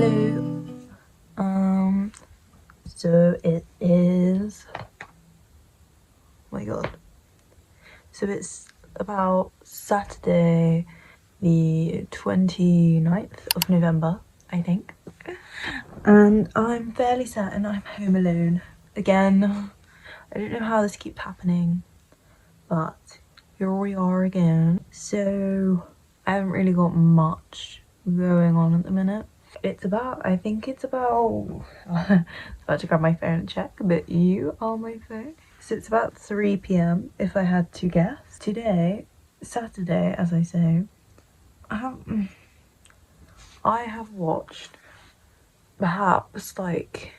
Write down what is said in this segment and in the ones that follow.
Hello. So it is, oh my god. So it's about Saturday, the 29th of November, I think. And I'm fairly certain I'm home alone again. I don't know how this keeps happening, but here we are again. So I haven't really got much going on at the minute. I think it's about, I was about to grab my phone and check, but you are my phone. So it's about 3 p.m. if I had to guess. Today, Saturday, as I say, I have watched perhaps like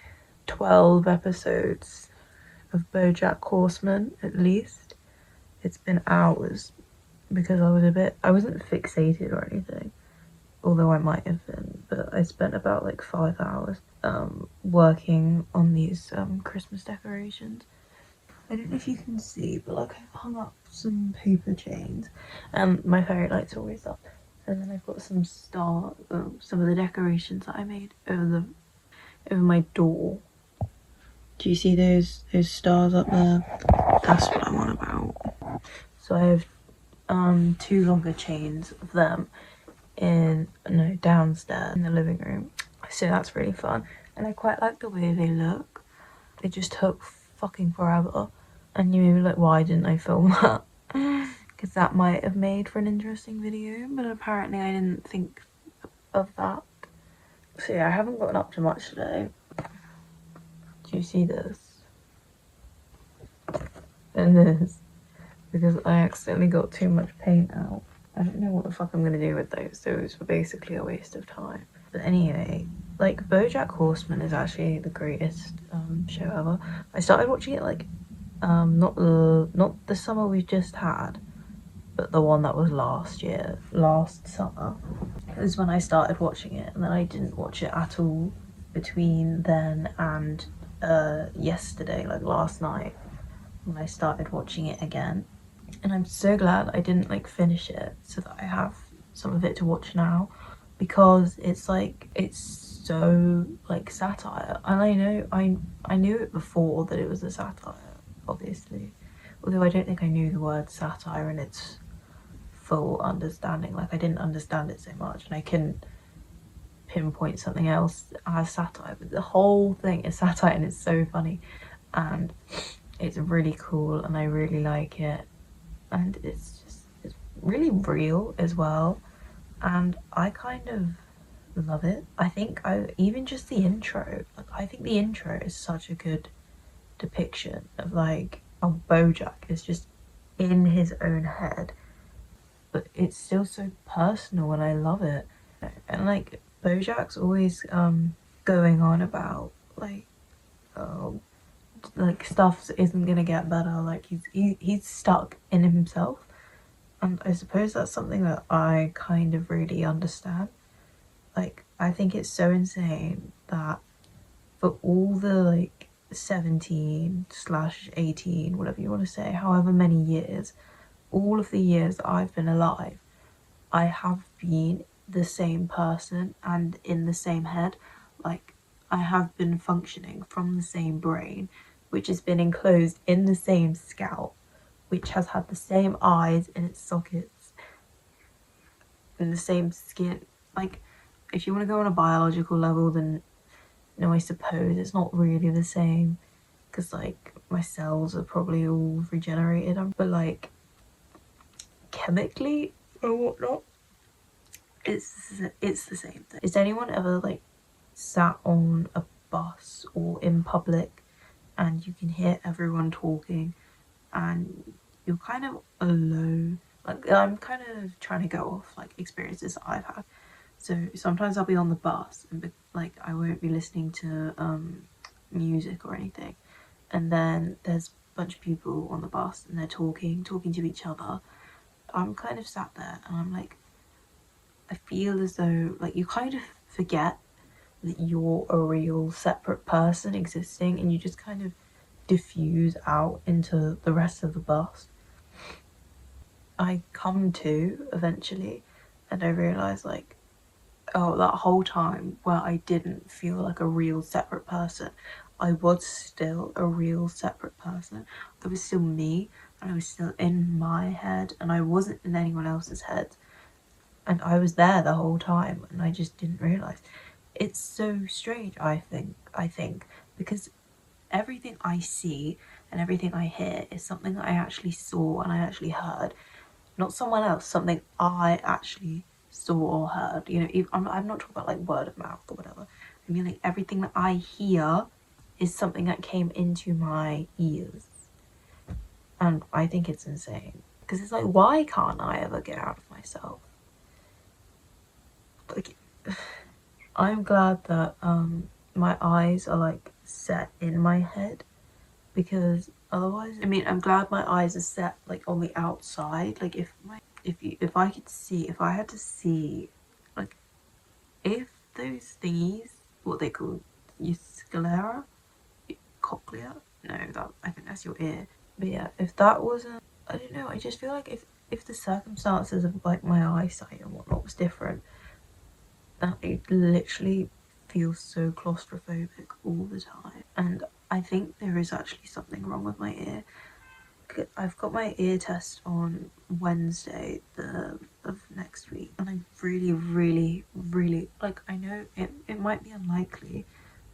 12 episodes of BoJack Horseman at least. It's been hours because I wasn't fixated or anything, although I might have been, but I spent about like 5 hours working on these Christmas decorations. I don't know if you can see, but like I've hung up some paper chains and my fairy light's always up, and then I've got some some of the decorations that I made over my door. Do you see those stars up there? That's what I'm on about. So I have 2 longer chains of them downstairs in the living room. So that's really fun. And I quite like the way they look. They just took fucking forever. And you may be like, why didn't I film that? Because that might have made for an interesting video, but apparently I didn't think of that. So yeah, I haven't gotten up to much today. Do you see this? And this? Because I accidentally got too much paint out. I don't know what the fuck I'm gonna do with those. Those were basically a waste of time. But anyway, like BoJack Horseman is actually the greatest show ever. I started watching it like not the summer we just had, but the one that was last summer is when I started watching it, and then I didn't watch it at all between then and yesterday, like last night, when I started watching it again. And I'm so glad I didn't like finish it so that I have some of it to watch now, because it's so like satire, and I knew it before that it was a satire, obviously, although I don't think I knew the word satire in its full understanding. Like I didn't understand it so much and I couldn't pinpoint something else as satire, but the whole thing is satire and it's so funny and it's really cool and I really like it, and it's really real as well, and I kind of love it. I think even just the intro, like I think the intro is such a good depiction of like how BoJack is just in his own head, but it's still so personal and I love it. And like BoJack's always going on about like stuff isn't gonna get better, like he's stuck in himself, and I suppose that's something that I kind of really understand. Like I think it's so insane that for all the like 17/18, whatever you want to say, however many years, all of the years that I've been alive, I have been the same person and in the same head. Like I have been functioning from the same brain, which has been enclosed in the same scalp, which has had the same eyes in its sockets, in the same skin. Like if you want to go on a biological level, then no, I suppose it's not really the same, because like my cells are probably all regenerated, but like chemically or whatnot, it's the same thing. Has anyone ever like sat on a bus or in public and you can hear everyone talking and you're kind of alone? Like I'm kind of trying to go off like experiences that I've had. So sometimes I'll be on the bus and like I won't be listening to music or anything, and then there's a bunch of people on the bus and they're talking to each other. I'm kind of sat there and I'm like, I feel as though like you kind of forget that you're a real separate person existing, and you just kind of diffuse out into the rest of the bus. I come to eventually and I realise like oh, that whole time where I didn't feel like a real separate person, I was still a real separate person. I was still me, and I was still in my head, and I wasn't in anyone else's head. And I was there the whole time, and I just didn't realise. It's so strange, I think, because everything I see and everything I hear is something that I actually saw and I actually heard, not someone else, something I actually saw or heard. You know, I'm not talking about like word of mouth or whatever. I mean, like everything that I hear is something that came into my ears, and I think it's insane because it's like, why can't I ever get out of myself? Like, I'm glad that my eyes are like set in my head, because otherwise, I mean, I'm glad my eyes are set like on the outside. Like if I could see, if I had to see, like if those thingies, what they call, your sclera, cochlea, no, that, I think that's your ear. But yeah, if that wasn't, I don't know, I just feel like if the circumstances of like my eyesight and whatnot was different, that it literally feels so claustrophobic all the time. And I think there is actually something wrong with my ear. I've got my ear test on Wednesday of next week, and I really, like, I know it might be unlikely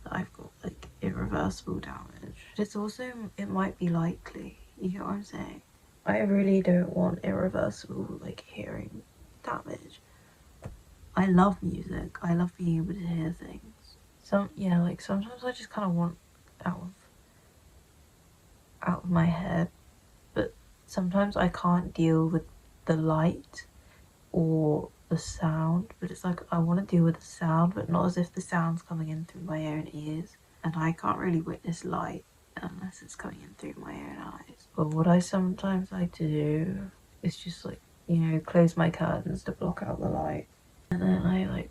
that I've got like irreversible damage, but it's also, it might be likely, you get what I'm saying? I really don't want irreversible like hearing damage. I love music, I love being able to hear things. Yeah, like sometimes I just kind of want out of my head, but sometimes I can't deal with the light or the sound, but it's like I want to deal with the sound, but not as if the sound's coming in through my own ears, and I can't really witness light unless it's coming in through my own eyes. But what I sometimes like to do is just like, you know, close my curtains to block out the light, and then I like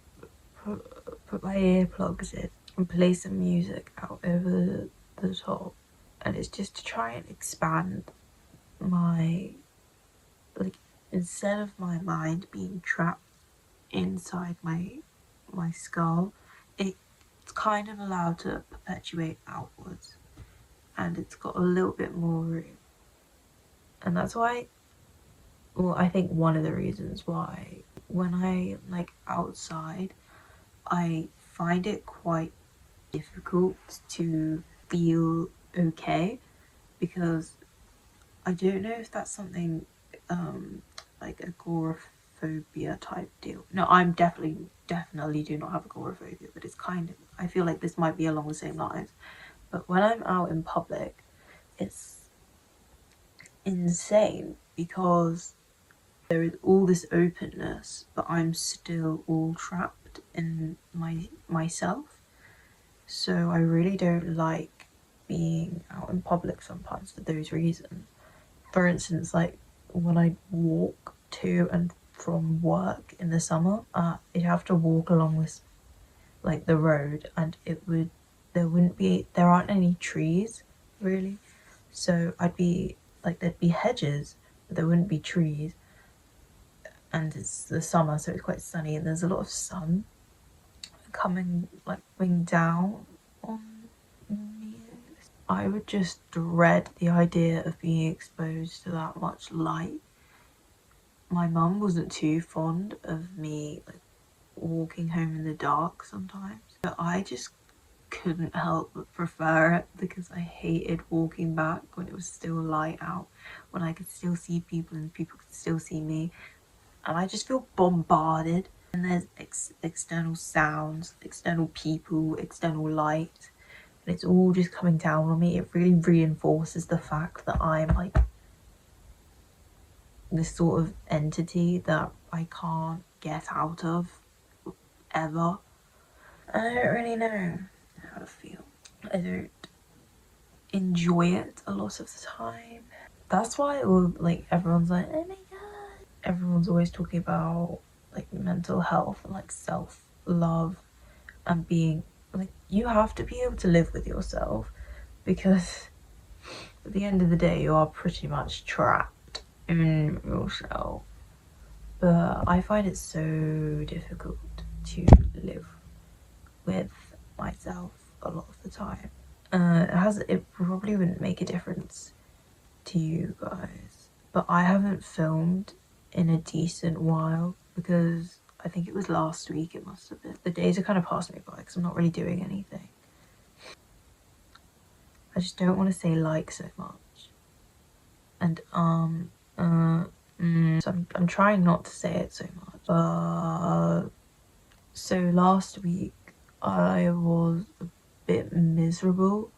put my earplugs in and play some music out over the top, and it's just to try and expand my, like, instead of my mind being trapped inside my skull, it's kind of allowed to perpetuate outwards, and it's got a little bit more room. And that's why, well, I think one of the reasons why when I like outside, I find it quite difficult to feel okay, because I don't know if that's something like agoraphobia type deal. No, I'm definitely do not have agoraphobia, but it's kind of, I feel like this might be along the same lines. But when I'm out in public, it's insane because there is all this openness, but I'm still all trapped in myself. So I really don't like being out in public sometimes for those reasons. For instance, like when I walk to and from work in the summer, you'd have to walk along this, like the road, and there aren't any trees really. So I'd be like, there'd be hedges, but there wouldn't be trees. And it's the summer, so it's quite sunny, and there's a lot of sun coming down on me. I would just dread the idea of being exposed to that much light. My mum wasn't too fond of me like walking home in the dark sometimes, but I just couldn't help but prefer it because I hated walking back when it was still light out, when I could still see people and people could still see me, and I just feel bombarded, and there's external sounds, external people, external light, and it's all just coming down on me. It really reinforces the fact that I'm like this sort of entity that I can't get out of ever. I don't really know how to feel. I don't enjoy it a lot of the time. That's why like everyone's like, oh my god. Everyone's always talking about like mental health and like self-love and being like, you have to be able to live with yourself, because at the end of the day you are pretty much trapped in yourself. But I find it so difficult to live with myself a lot of the time. It probably wouldn't make a difference to you guys, but I haven't filmed in a decent while because I think it was last week. It must have been. The days are kind of passing me by because I'm not really doing anything. I just don't want to say like so much, and so I'm trying not to say it so much. So last week I was a bit miserable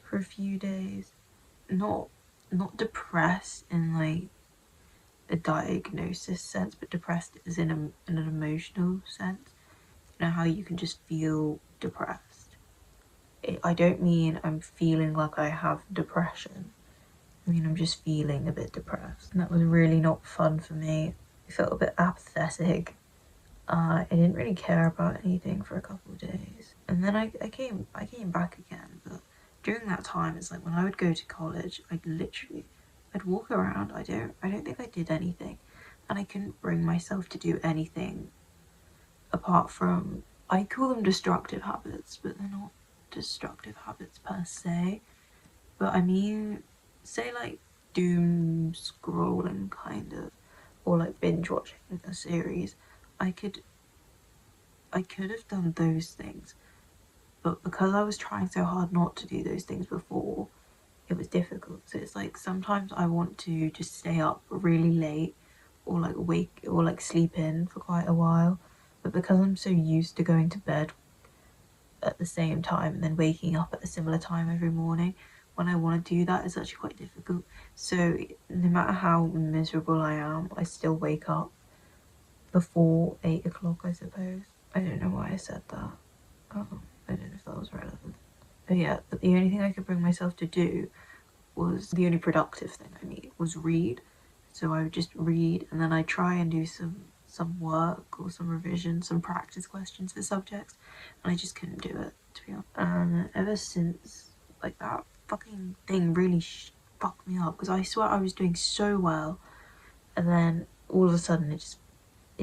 for a few days. Not depressed in like a diagnosis sense, but depressed is in an emotional sense. You know how you can just feel depressed. I don't mean I'm feeling like I have depression. I mean I'm just feeling a bit depressed, and that was really not fun for me. I felt a bit apathetic. I didn't really care about anything for a couple of days, and then I came back again. But during that time, it's like when I would go to college, I'd walk around. I don't think I did anything, and I couldn't bring myself to do anything apart from, I call them destructive habits, but they're not destructive habits per se. But I mean, say like doom scrolling kind of, or like binge watching a series. I could have done those things, but because I was trying so hard not to do those things before, it was difficult. So it's like sometimes I want to just stay up really late, or like wake or like sleep in for quite a while, but because I'm so used to going to bed at the same time and then waking up at a similar time every morning, when I want to do that, it's actually quite difficult. So no matter how miserable I am, I still wake up before 8 o'clock, I suppose. I don't know why I said that. I don't know if that was relevant. But yeah, but the only thing I could bring myself to do was, the only productive thing I mean, was read. So I would just read, and then I'd try and do some work or some revision, some practice questions for subjects, and I just couldn't do it, to be honest. And ever since, like, that fucking thing really fucked me up, because I swear I was doing so well, and then all of a sudden it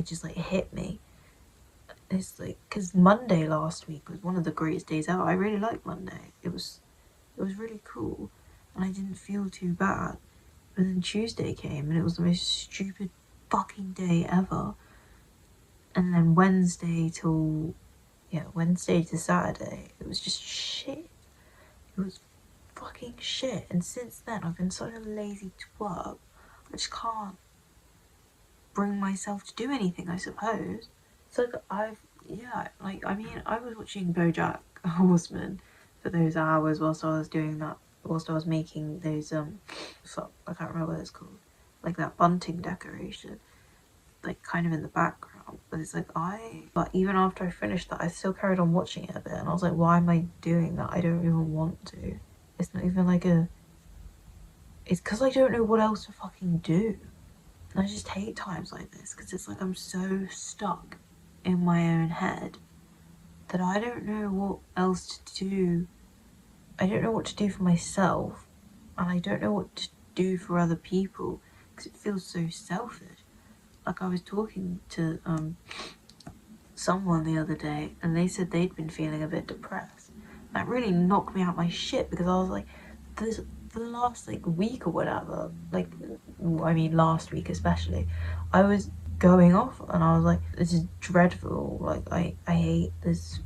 just like hit me. It's like, because Monday last week was one of the greatest days ever. I really liked Monday. It was really cool, and I didn't feel too bad. But then Tuesday came, and it was the most stupid fucking day ever. And then Wednesday to Saturday, it was just shit. It was fucking shit. And since then, I've been such a lazy twerp. I just can't bring myself to do anything, I suppose. It's like I was watching BoJack Horseman for those hours whilst I was making those I can't remember what it's called, like that bunting decoration, like kind of in the background. But it's like but even after I finished that, I still carried on watching it a bit, and I was like, why am I doing that? I don't even want to. It's not even like it's because I don't know what else to fucking do. And I just hate times like this, because it's like I'm so stuck in my own head that I don't know what else to do. I don't know what to do for myself, and I don't know what to do for other people, because it feels so selfish. Like, I was talking to someone the other day, and they said they'd been feeling a bit depressed. That really knocked me out my shit, because I was like, for the last like week or whatever, like, I mean last week especially, I was going off, and I was like, this is dreadful, like I hate this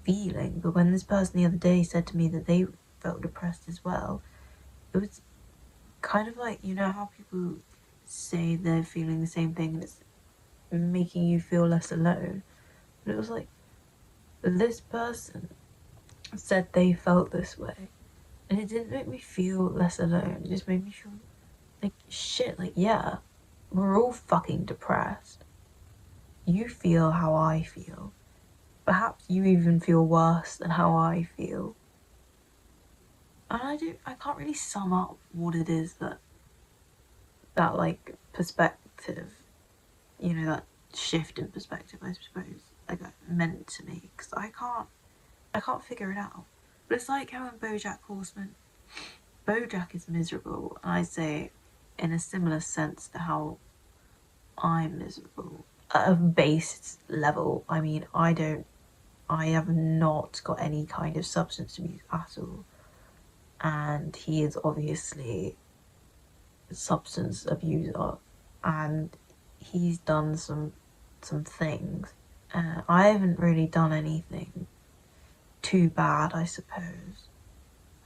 feeling. But when this person the other day said to me that they felt depressed as well, it was kind of like, you know how people say they're feeling the same thing and it's making you feel less alone. But it was like, this person said they felt this way, and it didn't make me feel less alone. It just made me feel like shit. Like, yeah, we're all fucking depressed. You feel how I feel. Perhaps you even feel worse than how I feel. And I can't really sum up what it is that like perspective, you know, that shift in perspective, I suppose, like, meant to me, because I can't figure it out. But it's like how in BoJack Horseman, BoJack is miserable, and I say in a similar sense to how I'm miserable. at a base level, I mean, I have not got any kind of substance abuse at all, and he is obviously a substance abuser, and he's done some things. I haven't really done anything too bad, I suppose.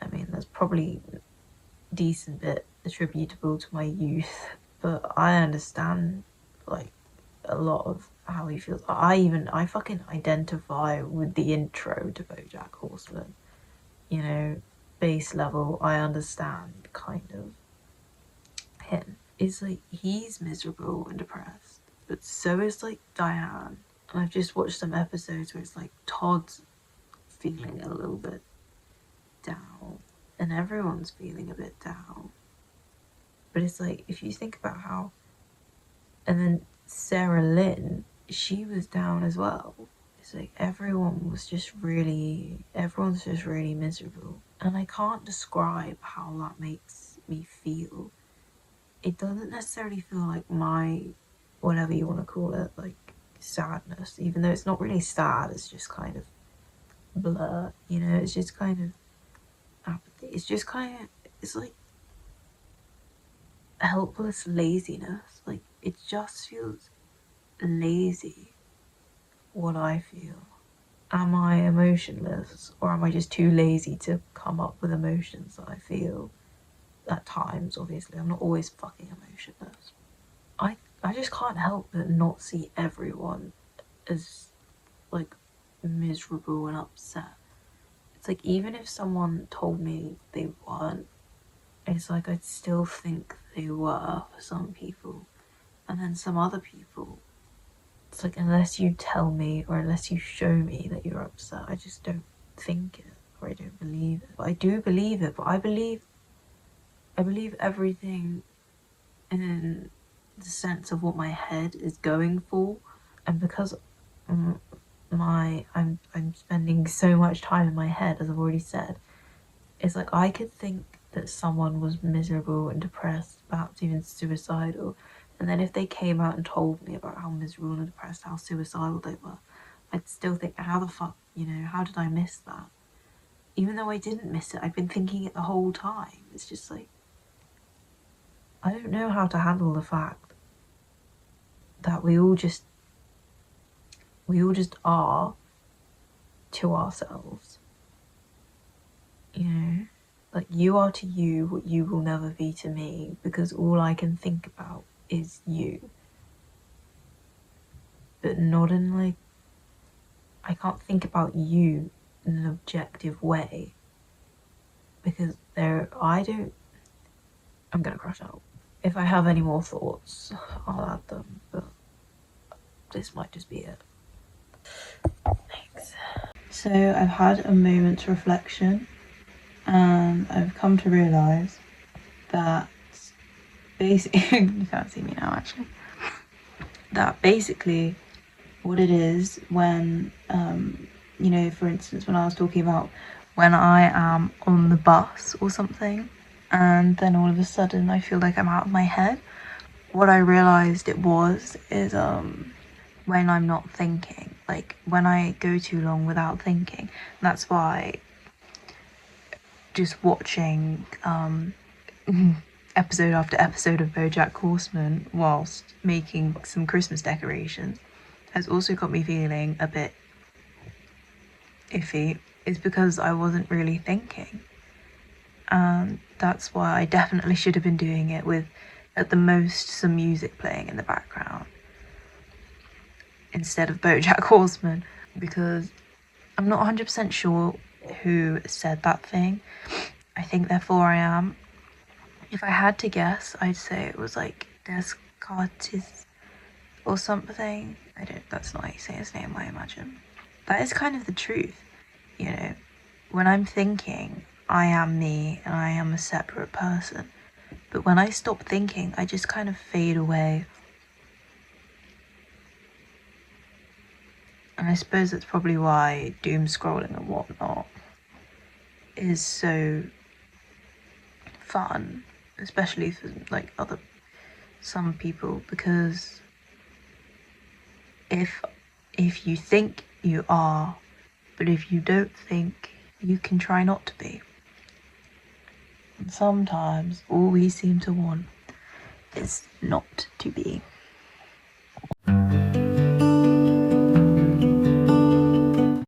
I mean, there's probably a decent bit attributable to my youth, but I understand like a lot of how he feels. I fucking identify with the intro to BoJack Horseman. You know, base level, I understand kind of him. It's like he's miserable and depressed, but so is like Diane. And I've just watched some episodes where it's like Todd's feeling a little bit down, and everyone's feeling a bit down. But it's like, if you think about how, and then Sarah Lynn, she was down as well. It's like everyone's just really miserable. And I can't describe how that makes me feel. It doesn't necessarily feel like my, whatever you want to call it, like sadness, even though it's not really sad, it's just kind of blur, you know, it's just kind of apathy. It's just kind of, it's like helpless laziness. Like, it just feels lazy, what I feel. Am I emotionless, or am I just too lazy to come up with emotions that I feel? At times, obviously, I'm not always fucking emotionless. I just can't help but not see everyone as like miserable and upset. It's like, even if someone told me they weren't, it's like I'd still think they were for some people. And then some other people, it's like, unless you tell me or unless you show me that you're upset, I just don't think it, or I don't believe it. But I do believe it, but I believe everything in the sense of what my head is going for. And because I'm spending so much time in my head, as I've already said, it's like I could think that someone was miserable and depressed, perhaps even suicidal, and then if they came out and told me about how miserable and depressed, how suicidal they were, I'd still think, how the fuck, you know, how did I miss that? Even though I didn't miss it, I've been thinking it the whole time. It's just like, I don't know how to handle the fact that we all just are to ourselves. You know? Like, you are to you what you will never be to me, because all I can think about is you. But not in like, I can't think about you in an objective way, because I'm gonna crash out. If I have any more thoughts, I'll add them, but this might just be it. Thanks. So I've had a moment's reflection, and I've come to realise that basically, you can't see me now actually, that basically what it is when, you know, for instance, when I was talking about when I am on the bus or something, and then all of a sudden I feel like I'm out of my head, what I realised it is when I'm not thinking, like when I go too long without thinking. That's why just watching episode after episode of BoJack Horseman whilst making some Christmas decorations has also got me feeling a bit iffy, is because I wasn't really thinking. And that's why I definitely should have been doing it with, at the most, some music playing in the background instead of BoJack Horseman, because I'm not 100% sure who said that thing. I think Therefore I Am. If I had to guess, I'd say it was like Descartes or something. That's not how you say his name, I imagine. That is kind of the truth, you know. When I'm thinking, I am me and I am a separate person. But when I stop thinking, I just kind of fade away. And I suppose that's probably why doom scrolling and whatnot is so fun, especially for like some people, because if you think you are, but if you don't think, you can try not to be. And sometimes all we seem to want is not to be.